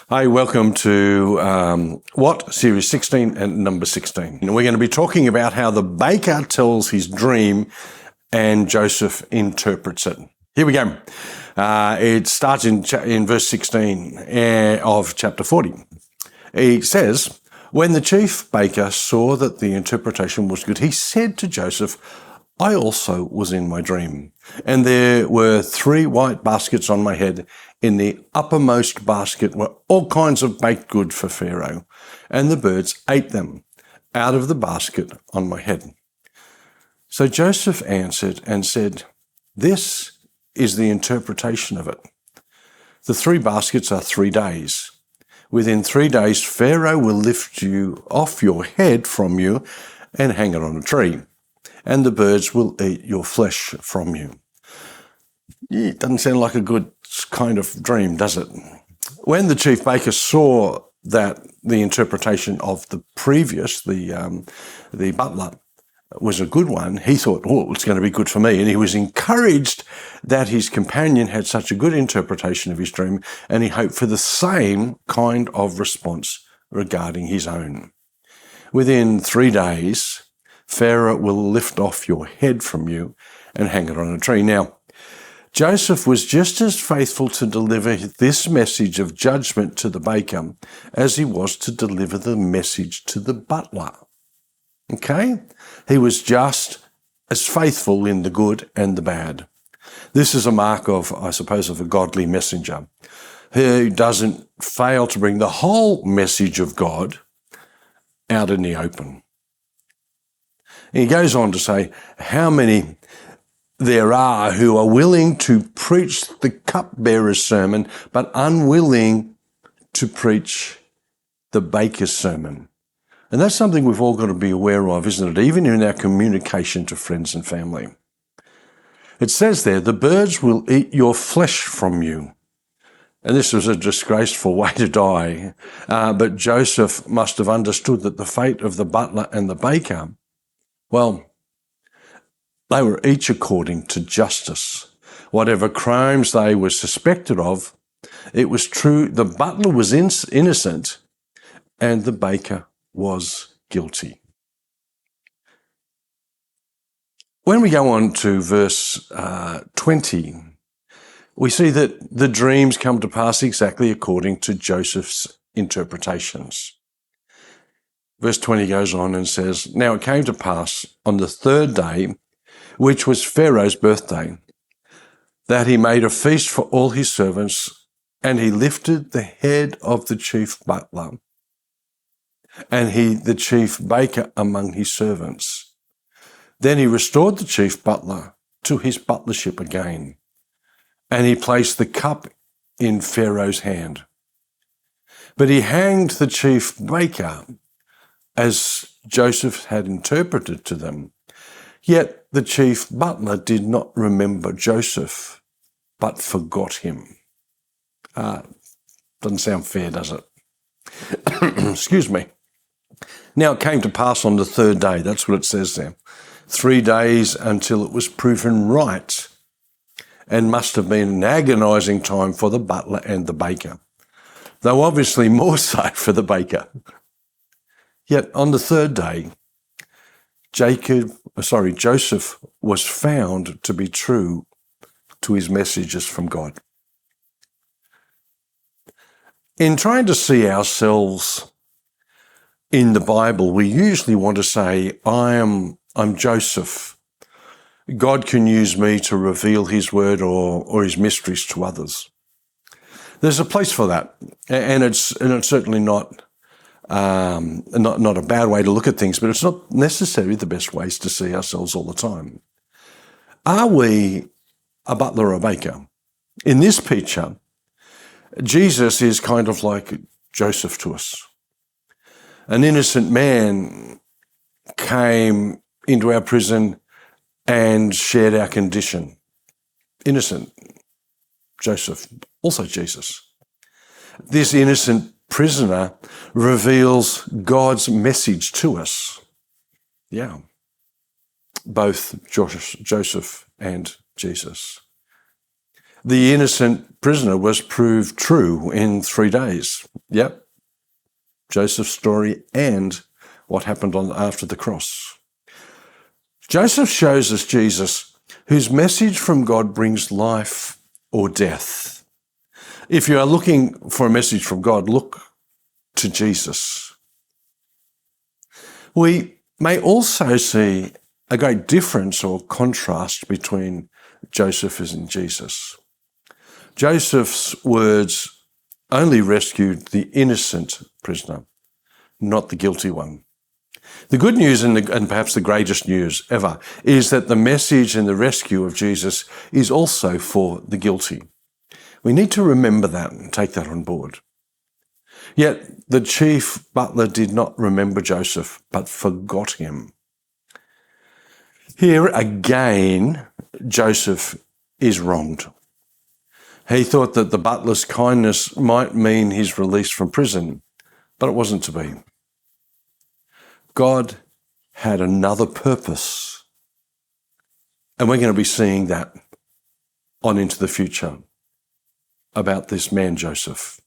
Hi, welcome to Series 16 and number 16. And we're going to be talking about how the baker tells his dream and Joseph interprets it. Here we go. It starts in verse 16 of chapter 40. He says, "When the chief baker saw that the interpretation was good, he said to Joseph, 'I also was in my dream, and there were 3 white baskets on my head. In the uppermost basket were all kinds of baked good for Pharaoh, and the birds ate them out of the basket on my head.' So Joseph answered and said, 'This is the interpretation of it. The 3 baskets are 3 days. Within 3 days, Pharaoh will lift you off your head from you and hang it on a tree, and the birds will eat your flesh from you.'" It doesn't sound like a good kind of dream, does it? When the chief baker saw that the interpretation of the previous, the butler, was a good one, he thought, "Oh, it's going to be good for me." And he was encouraged that his companion had such a good interpretation of his dream, and he hoped for the same kind of response regarding his own. "Within 3 days, Pharaoh will lift off your head from you and hang it on a tree." Now, Joseph was just as faithful to deliver this message of judgment to the baker as he was to deliver the message to the butler. Okay? He was just as faithful in the good and the bad. This is a mark of, I suppose, of a godly messenger who doesn't fail to bring the whole message of God out in the open. He goes on to say how many there are who are willing to preach the cupbearer's sermon, but unwilling to preach the baker's sermon. And that's something we've all got to be aware of, isn't it? Even in our communication to friends and family. It says there, "The birds will eat your flesh from you." And this was a disgraceful way to die. But Joseph must have understood that the fate of the butler and the baker, well, they were each according to justice. Whatever crimes they were suspected of, it was true. The butler was innocent and the baker was guilty. When we go on to verse 20, we see that the dreams come to pass exactly according to Joseph's interpretations. Verse 20 goes on and says, "Now it came to pass on the 3rd day, which was Pharaoh's birthday, that he made a feast for all his servants, and he lifted the head of the chief butler and the chief baker among his servants. Then he restored the chief butler to his butlership again, and he placed the cup in Pharaoh's hand. But he hanged the chief baker as Joseph had interpreted to them. Yet the chief butler did not remember Joseph, but forgot him." Doesn't sound fair, does it? Excuse me. "Now it came to pass on the 3rd day," that's what it says there, 3 days until it was proven right, and must have been an agonizing time for the butler and the baker, though obviously more so for the baker. Yet on the 3rd day, Joseph was found to be true to his messages from God. In trying to see ourselves in the Bible, we usually want to say, I'm Joseph. God can use me to reveal his word or his mysteries to others. There's a place for that, and it's certainly not a bad way to look at things, but it's not necessarily the best ways to see ourselves all the time. Are we a butler or a baker? In this picture, Jesus is kind of like Joseph to us. An innocent man came into our prison and shared our condition. Innocent Joseph, also Jesus. This innocent prisoner reveals God's message to us. Yeah. Both Joseph and Jesus. the innocent prisoner was proved true in 3 days. Yep. Joseph's story and what happened after the cross. Joseph shows us Jesus, whose message from God brings life or death. If you are looking for a message from God, look to Jesus. We may also see a great difference or contrast between Joseph and Jesus. Joseph's words only rescued the innocent prisoner, not the guilty one. The good news and perhaps the greatest news ever is that the message and the rescue of Jesus is also for the guilty. We need to remember that and take that on board. Yet the chief butler did not remember Joseph, but forgot him. Here again, Joseph is wronged. He thought that the butler's kindness might mean his release from prison, but it wasn't to be. God had another purpose, and we're going to be seeing that on into the future about this man, Joseph.